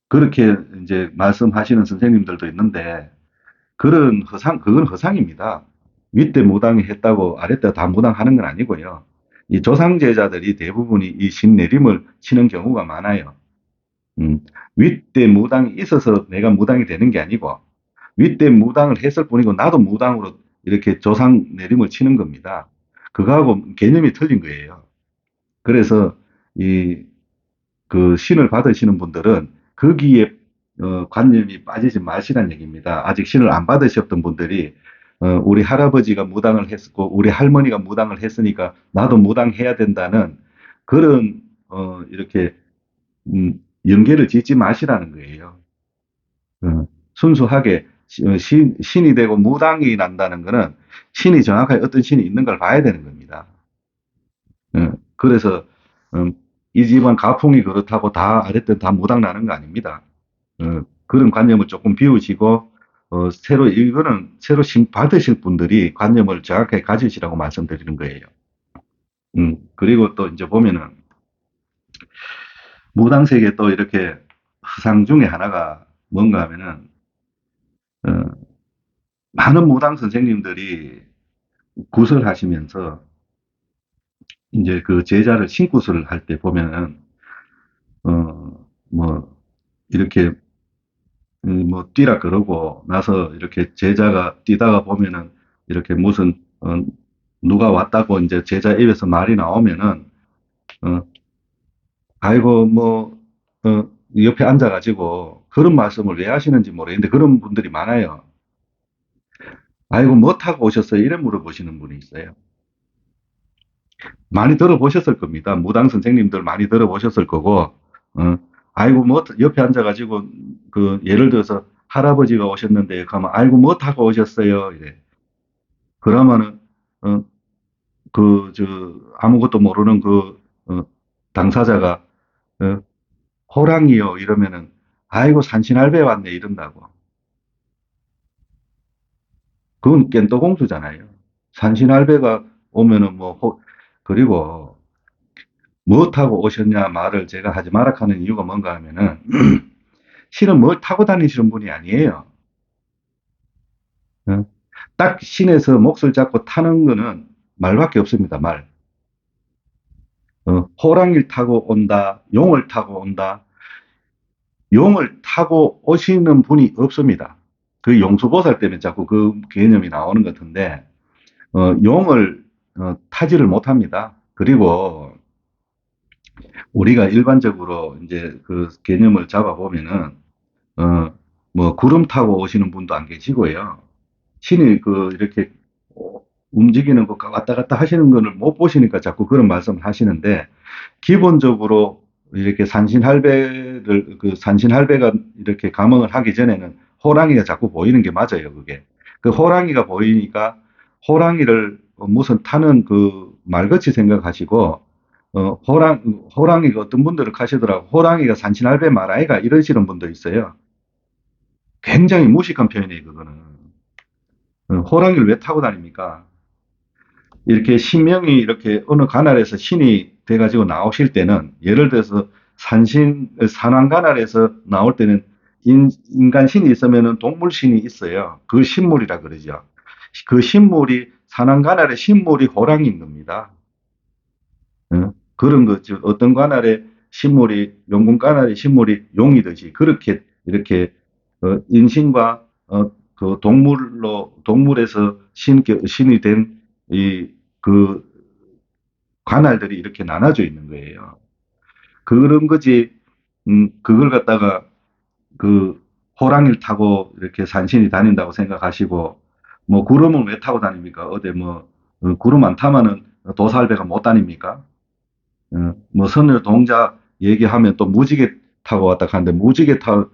그렇게 이제 말씀하시는 선생님들도 있는데 그건 허상입니다. 윗대 무당이 했다고 아랫대 다 무당하는 건 아니고요. 이 조상제자들이 대부분이 이 신내림을 치는 경우가 많아요. 음, 윗대 무당이 있어서 내가 무당이 되는 게 아니고, 윗대 무당을 했을 뿐이고, 나도 무당으로 이렇게 조상 내림을 치는 겁니다. 그거하고 개념이 틀린 거예요. 그래서 이 그 신을 받으시는 분들은 거기에 관념이 빠지지 마시란 얘기입니다. 아직 신을 안 받으셨던 분들이 우리 할아버지가 무당을 했고 우리 할머니가 무당을 했으니까 나도 무당해야 된다는 그런 이렇게 연계를 짓지 마시라는 거예요. 순수하게 신이 되고 무당이 난다는 거는 신이 정확하게 어떤 신이 있는 걸 봐야 되는 겁니다. 그래서 음, 이 집안 가풍이 그렇다고 다 아랫들 다 무당 나는 거 아닙니다. 그런 관념을 조금 비우시고 새로 이거는 새로 신 받으실 분들이 관념을 정확하게 가지시라고 말씀드리는 거예요. 그리고 또 이제 보면은 무당세계 또 이렇게 허상 중에 하나가 뭔가 하면은 어, 많은 무당 선생님들이 구설하시면서 이제 그 제자를 신구설을 할 때 보면은 뭐 이렇게 뭐 뛰라 그러고 나서 이렇게 제자가 뛰다가 보면은 이렇게 무슨 누가 왔다고 이제 제자 입에서 말이 나오면은 어, 아이고 뭐 옆에 앉아가지고 그런 말씀을 왜 하시는지 모르겠는데 그런 분들이 많아요. 아이고 뭐 타고 오셨어요? 이래 물어보시는 분이 있어요. 많이 들어보셨을 겁니다. 무당 선생님들 많이 들어보셨을 거고 아이고 뭐 옆에 앉아가지고 그 예를 들어서 할아버지가 오셨는데 가면 아이고 뭐 타고 오셨어요? 이래. 그러면은 어, 저 아무것도 모르는 그 당사자가 어, 호랑이요 이러면은 아이고 산신할배 왔네 이런다고. 그건 깬떠공수잖아요. 산신할배가 오면은 그리고 뭐 타고 오셨냐 말을 제가 하지 마라 하는 이유가 뭔가 하면은 신은 뭘 타고 다니시는 분이 아니에요. 어? 딱 신에서 몫을 잡고 타는 거는 말밖에 없습니다. 말. 호랑이를 타고 온다, 용을 타고 온다. 용을 타고 오시는 분이 없습니다. 그 용수보살 때문에 자꾸 그 개념이 나오는 것 같은데, 용을 타지를 못합니다. 그리고 우리가 일반적으로 이제 그 개념을 잡아보면은, 어, 뭐 구름 타고 오시는 분도 안 계시고요. 신이 그 이렇게 움직이는 거 왔다 갔다 하시는 거를 못 보시니까 자꾸 그런 말씀을 하시는데, 기본적으로 이렇게 산신할배를 그 산신할배가 이렇게 감흥을 하기 전에는 호랑이가 자꾸 보이는 게 맞아요, 그게. 그 호랑이가 보이니까 호랑이를 무슨 타는 그 말같이 생각하시고 호랑이가 어떤 분들은 하시더라고. 호랑이가 산신할배 말아이가 이러시는 분도 있어요. 굉장히 무식한 표현이에요, 그거는. 호랑이를 왜 타고 다닙니까? 이렇게 신명이 이렇게 어느 관할에서 신이 돼가지고 나오실 때는 예를 들어서 산왕관할에서 나올 때는 인간 신이 있으면은 동물 신이 있어요. 그 신물이라 그러죠. 그 신물이 산왕관할의 신물이 호랑이인 겁니다. 그런 거죠. 어떤 관할의 신물이 용궁관할의 신물이 용이듯이 그렇게 이렇게 인신과 그 동물에서 신이 된 그 관할들이 이렇게 나눠져 있는 거예요. 그런 거지. 그걸 갖다가 그 호랑이를 타고 이렇게 산신이 다닌다고 생각하시고 뭐 구름은 왜 타고 다닙니까? 어디 뭐 구름 안 타면은 도살배가 못 다닙니까? 뭐 선녀 동자 얘기하면 또 무지개 타고 왔다 가는데 무지개를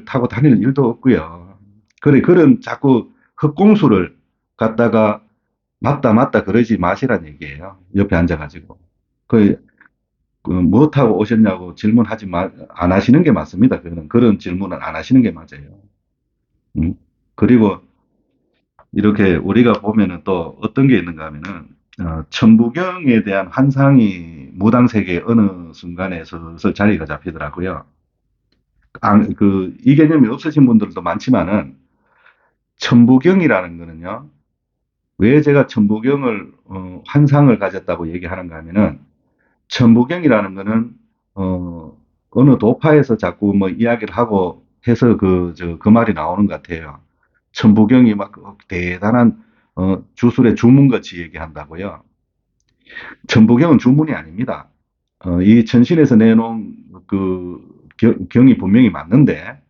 타고 다니는 일도 없고요. 그래 그런 자꾸 헛공수를 갖다가 맞다 맞다 그러지 마시란 얘기예요. 옆에 앉아가지고. 그, 뭐 타고 오셨냐고 질문하지 안 하시는 게 맞습니다. 그런 질문은 안 하시는 게 맞아요. 음. 그리고 이렇게 우리가 보면은 또 어떤 게 있는가 하면은, 천부경에 대한 환상이 무당세계에 어느 순간에 서서 자리가 잡히더라고요. 이 개념이 없으신 분들도 많지만은, 천부경이라는 거는요, 왜 제가 천부경을 환상을 가졌다고 얘기하는가 하면은 천부경이라는 거는 어, 어느 도파에서 자꾸 뭐 이야기를 하고 해서 그 말이 나오는 것 같아요. 천부경이 막 대단한 주술의 주문같이 얘기한다고요. 천부경은 주문이 아닙니다. 이 천신에서 내놓은 그 경이 분명히 맞는데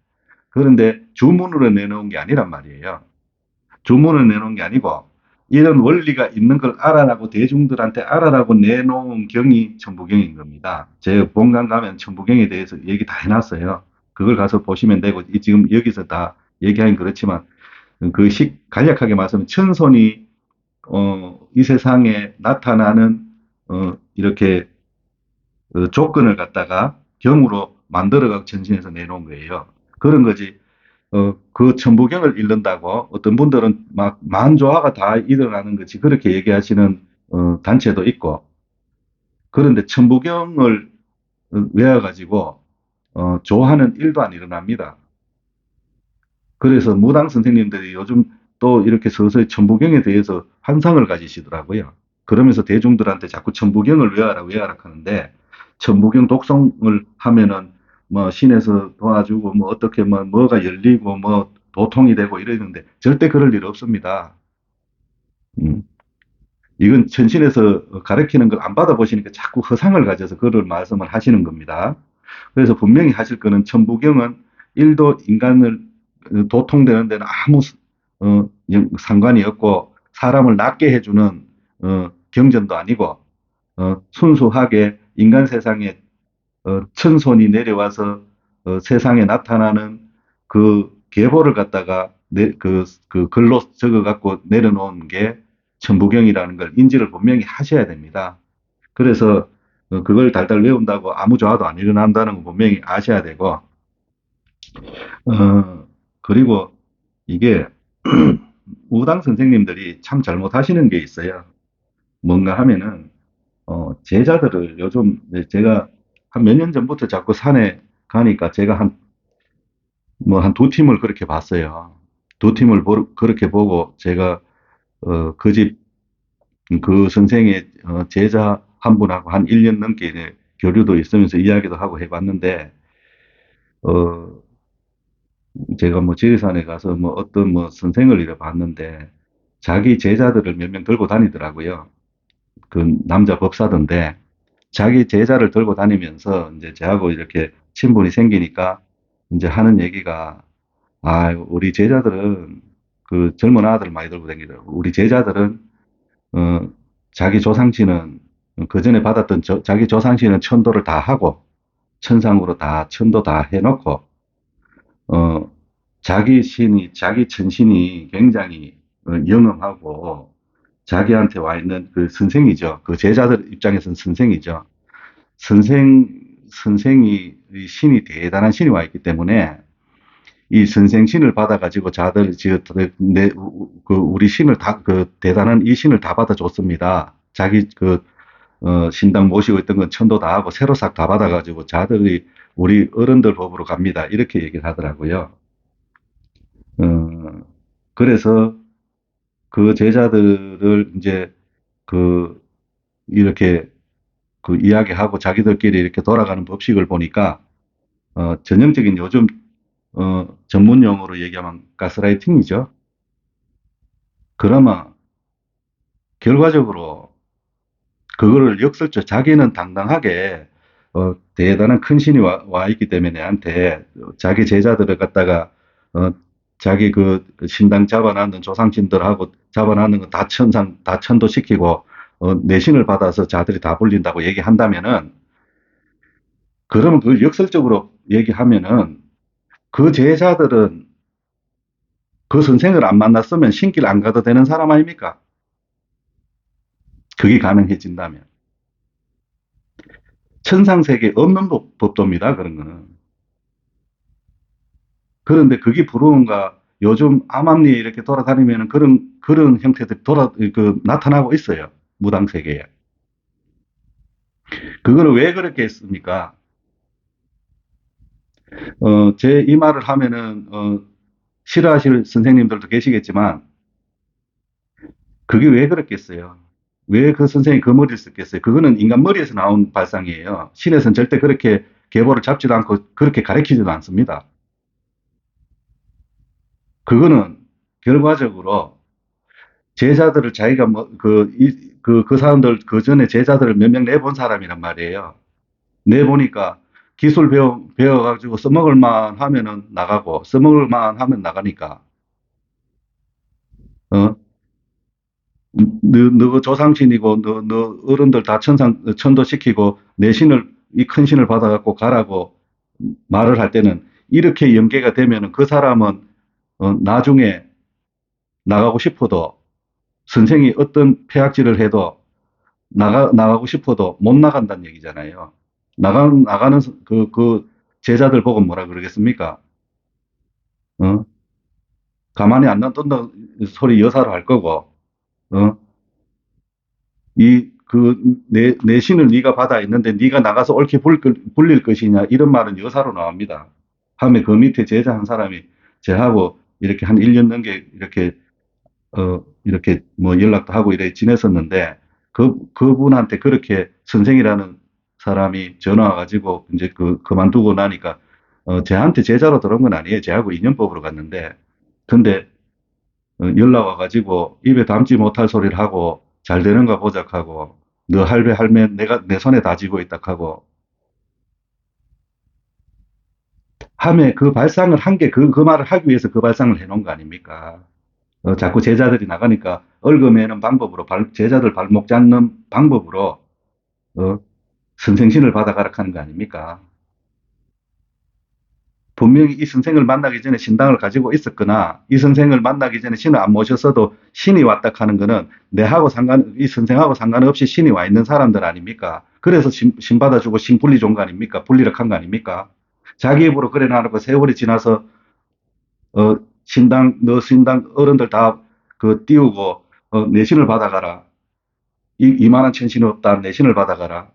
그런데 주문으로 내놓은 게 아니란 말이에요. 주문을 내놓은 게 아니고 이런 원리가 있는 걸 알아라고 대중들한테 알아라고 내놓은 경이 천부경인 겁니다. 제 본관 가면 천부경에 대해서 얘기 다 해놨어요. 그걸 가서 보시면 되고 지금 여기서 다 얘기하긴 그렇지만 간략하게 말하면 천손이 이 세상에 나타나는 이렇게 조건을 갖다가 경으로 만들어가 전신해서 내놓은 거예요. 그런 거지. 그 천부경을 읽는다고 어떤 분들은 막 만조화가 다 일어나는 거지 그렇게 얘기하시는 단체도 있고 그런데 천부경을 외워가지고 조화는 일도 안 일어납니다. 그래서 무당 선생님들이 요즘 또 이렇게 서서히 천부경에 대해서 환상을 가지시더라고요. 그러면서 대중들한테 자꾸 천부경을 외워라 외워라 하는데 천부경 독송을 하면은 뭐 신에서 도와주고 뭐 어떻게 뭐 뭐가 열리고 뭐 도통이 되고 이러는데 절대 그럴 일 없습니다. 음. 이건 천신에서 가르치는 걸 안 받아보시니까 자꾸 허상을 가져서 그걸 말씀을 하시는 겁니다. 그래서 분명히 하실 거는 천부경은 일도 인간을 도통되는 데는 아무 상관이 없고 사람을 낫게 해주는 경전도 아니고 순수하게 인간 세상에 천손이 내려와서 세상에 나타나는 그 계보를 갖다가 그 글로 적어 갖고 내려놓은 게 천부경이라는 걸 인지를 분명히 하셔야 됩니다. 그래서 그걸 달달 외운다고 아무 조화도 안 일어난다는 거 분명히 아셔야 되고 그리고 이게 우당 선생님들이 참 잘못하시는 게 있어요. 뭔가 하면은 제자들을 요즘 제가 한 몇 년 전부터 자꾸 산에 가니까 제가 뭐 한 두 팀을 그렇게 봤어요. 두 팀을 그렇게 보고 제가 그 집 그 선생의 제자 한 분하고 한 1년 넘게 이제 교류도 있으면서 이야기도 하고 해봤는데 어 제가 뭐 지리산에 가서 뭐 어떤 뭐 선생을 이래 봤는데 자기 제자들을 몇 명 들고 다니더라고요. 그 남자 법사던데 자기 제자를 들고 다니면서 이제 저하고 이렇게 친분이 생기니까 이제 하는 얘기가 아, 우리 제자들은 그 젊은 아들 많이 들고 다니더라고. 우리 제자들은 어 자기 조상신은 그 전에 받았던 자기 조상신은 천도를 다 하고 천상으로 다 천도 다 해놓고 어 자기 신이 자기 천신이 굉장히 영험하고 자기한테 와 있는 그 선생이죠. 그 제자들 입장에서는 선생이죠. 선생이 신이 대단한 신이 와 있기 때문에 이 선생신을 받아가지고 자들 그 우리 신을 다 그 대단한 이 신을 다 받아줬습니다. 자기 신당 모시고 있던 건 천도 다 하고 새로 싹 다 받아가지고 자들이 우리 어른들 법으로 갑니다. 이렇게 얘기를 하더라고요. 어, 그래서 그 제자들을 이제 그 이렇게 그 이야기하고 자기들끼리 이렇게 돌아가는 법식을 보니까 전형적인 요즘 전문 용어로 얘기하면 가스라이팅이죠. 그러면 결과적으로 그거를 역설적 자기는 당당하게 대단한 큰 신이 와 있기 때문에 내한테 자기 제자들을 갖다가 어, 자기 그 신당 잡아놨는 조상신들하고 잡아놨는 거 다 천상 다 천도시키고 내신을 받아서 자들이 다 불린다고 얘기한다면은 그러면 그걸 역설적으로 얘기하면은 그 제자들은 그 선생을 안 만났으면 신길 안 가도 되는 사람 아닙니까? 그게 가능해진다면. 천상세계에 없는 법도입니다. 그런 거는. 그런데 그게 부러운가 요즘 암암리에 이렇게 돌아다니면 그런 형태들이 나타나고 있어요. 무당세계에. 그거를 왜 그렇게 했습니까? 제 이 말을 하면은, 싫어하실 선생님들도 계시겠지만, 그게 왜 그랬겠어요? 왜 그 선생이 그 머리를 썼겠어요? 그거는 인간 머리에서 나온 발상이에요. 신에서는 절대 그렇게 계보를 잡지도 않고 그렇게 가르치지도 않습니다. 그거는 결과적으로 제자들을 자기가 뭐, 그 사람들, 그 전에 제자들을 몇 명 내본 사람이란 말이에요. 내보니까 기술 배워가지고 써먹을 만 하면은 나가고, 써먹을 만 하면 나가니까, 어? 너 조상신이고, 너 어른들 다 천도시키고, 내 신을, 이 큰 신을 받아갖고 가라고 말을 할 때는 이렇게 연계가 되면은 그 사람은, 나중에 나가고 싶어도 선생이 어떤 폐악질을 해도 나가고 싶어도 못 나간다는 얘기잖아요. 나가는 제자들 보고 뭐라 그러겠습니까? 어? 가만히 안 놔둔다 소리 여사로 할 거고, 어? 내 신을 네가 받아 있는데 네가 나가서 옳게 불릴 것이냐 이런 말은 여사로 나옵니다. 하면 그 밑에 제자 한 사람이 제하고 이렇게 한 1년 넘게 이렇게 뭐 연락도 하고 이래 지냈었는데 그분한테 그렇게 선생이라는 사람이 전화 와가지고 이제 그만두고 나니까 쟤한테 제자로 들어온 건 아니에요. 쟤하고 인연법으로 갔는데 근데 연락 와가지고 입에 담지 못할 소리를 하고 잘 되는가 보자하고 너 할배 할매 내가 내 손에 다 쥐고 있다 하고 함에 그 발상을 한 게 그 말을 하기 위해서 그 발상을 해놓은 거 아닙니까? 자꾸 제자들이 나가니까 얽어매는 방법으로 제자들 발목 잡는 방법으로 어, 선생신을 받아가라 하는 거 아닙니까? 분명히 이 선생을 만나기 전에 신당을 가지고 있었거나 이 선생을 만나기 전에 신을 안 모셨어도 신이 왔다 하는 거는 이 선생하고 상관없이 신이 와 있는 사람들 아닙니까? 그래서 신 받아주고 신 분리 좋은 거 아닙니까? 분리를 한 거 아닙니까? 자기 입으로 그래 놔놓고 세월이 지나서 너 신당 어른들 다 띄우고 내 신을 받아가라. 이만한 천신이 없다. 내 신을 받아가라.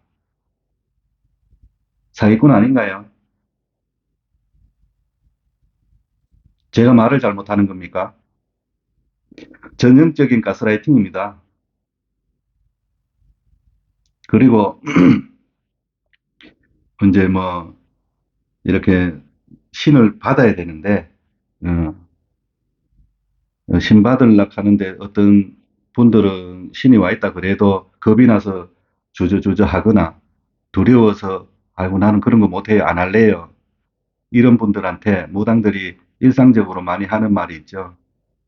사기꾼 아닌가요? 제가 말을 잘못하는 겁니까? 전형적인 가스라이팅입니다. 그리고 이제 뭐 이렇게 신을 받아야 되는데 어, 신 받으려고 하는데 어떤 분들은 신이 와 있다 그래도 겁이 나서 주저주저 하거나 두려워서 아이고 나는 그런 거 못해요 안 할래요 이런 분들한테 무당들이 일상적으로 많이 하는 말이 있죠.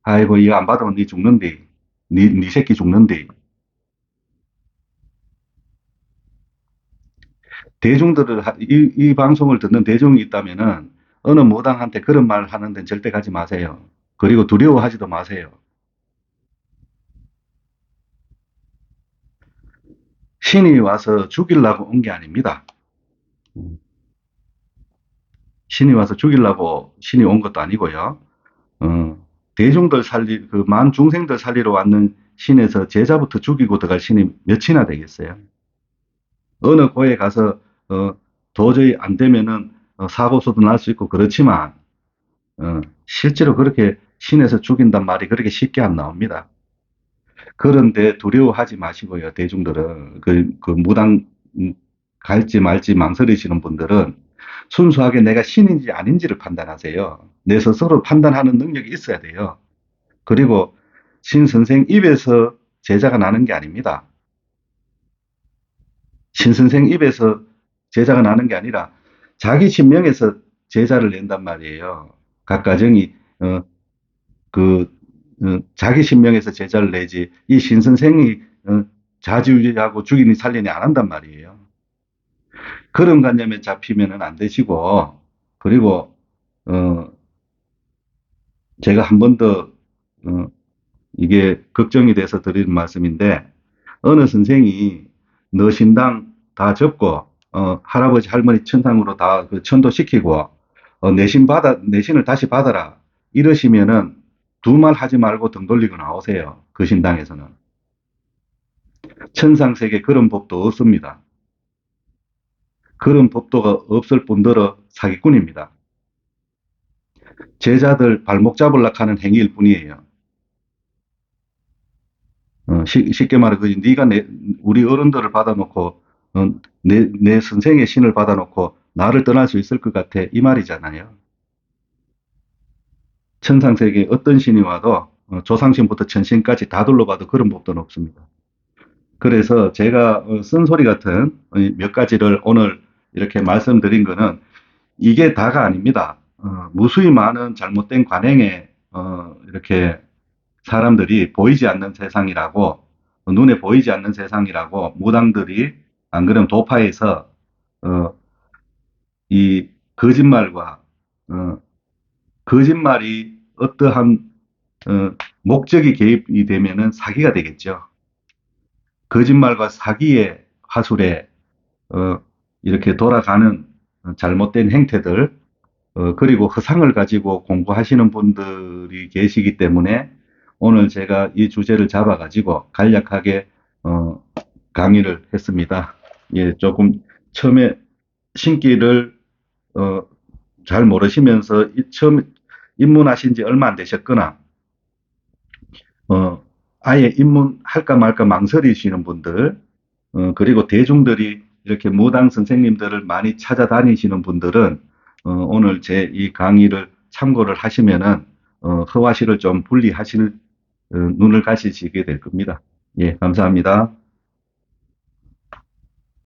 아이고 이거 안 받으면 니 죽는디 니 새끼 죽는디 이 방송을 듣는 대중이 있다면은 어느 무당한테 그런 말 하는 데는 절대 가지 마세요. 그리고 두려워하지도 마세요. 신이 와서 죽이려고 온 게 아닙니다. 신이 와서 죽이려고 신이 온 것도 아니고요. 대중들 만 중생들 살리러 왔는 신에서 제자부터 죽이고 들어갈 신이 몇이나 되겠어요. 어느 고에 가서, 도저히 안 되면은, 사고수도 날 수 있고 그렇지만, 실제로 그렇게 신에서 죽인단 말이 그렇게 쉽게 안 나옵니다. 그런데 두려워하지 마시고요, 대중들은. 무당, 갈지 말지 망설이시는 분들은 순수하게 내가 신인지 아닌지를 판단하세요. 내 스스로 판단하는 능력이 있어야 돼요. 그리고 신 선생 입에서 제자가 나는 게 아닙니다. 신 선생 입에서 제자가 나는 게 아니라 자기 신명에서 제자를 낸단 말이에요. 각 가정이, 자기 신명에서 제자를 내지 이 신 선생이 자주하고 죽이니 살리니 안 한단 말이에요. 그런 관념에 잡히면은 안 되시고, 그리고, 어, 제가 한 번 더, 어, 이게 걱정이 돼서 드리는 말씀인데, 어느 선생이 너 신당 다 접고, 할아버지, 할머니 천상으로 다 천도시키고, 내 신을 다시 받아라. 이러시면은 두 말 하지 말고 등 돌리고 나오세요. 그 신당에서는. 천상세계 그런 법도 없습니다. 그런 법도가 없을 뿐더러 사기꾼입니다. 제자들 발목 잡으려고 하는 행위일 뿐이에요. 쉽게 말해, 우리 어른들을 받아놓고, 내 선생의 신을 받아놓고, 나를 떠날 수 있을 것 같아. 이 말이잖아요. 천상세계에 어떤 신이 와도, 조상신부터 천신까지 다 둘러봐도 그런 법도는 없습니다. 그래서 제가 쓴소리 같은 몇 가지를 오늘 이렇게 말씀드린 거는 이게 다가 아닙니다. 무수히 많은 잘못된 관행에, 이렇게 사람들이 보이지 않는 세상이라고, 눈에 보이지 않는 세상이라고 무당들이 안 그러면 도파에서, 어, 이 거짓말과, 어, 거짓말이 어떠한, 어, 목적이 개입이 되면은 사기가 되겠죠. 거짓말과 사기의 화술에, 어, 이렇게 돌아가는 잘못된 행태들, 그리고 허상을 가지고 공부하시는 분들이 계시기 때문에 오늘 제가 이 주제를 잡아가지고 간략하게, 어, 강의를 했습니다. 예, 조금 처음에 신기를, 어, 잘 모르시면서 처음 입문하신 지 얼마 안 되셨거나, 어, 아예 입문할까 말까 망설이시는 분들, 그리고 대중들이 이렇게 무당 선생님들을 많이 찾아다니시는 분들은, 오늘 제 이 강의를 참고를 하시면은, 허와실을 좀 분리하실, 눈을 가시게 될 겁니다. 예, 감사합니다.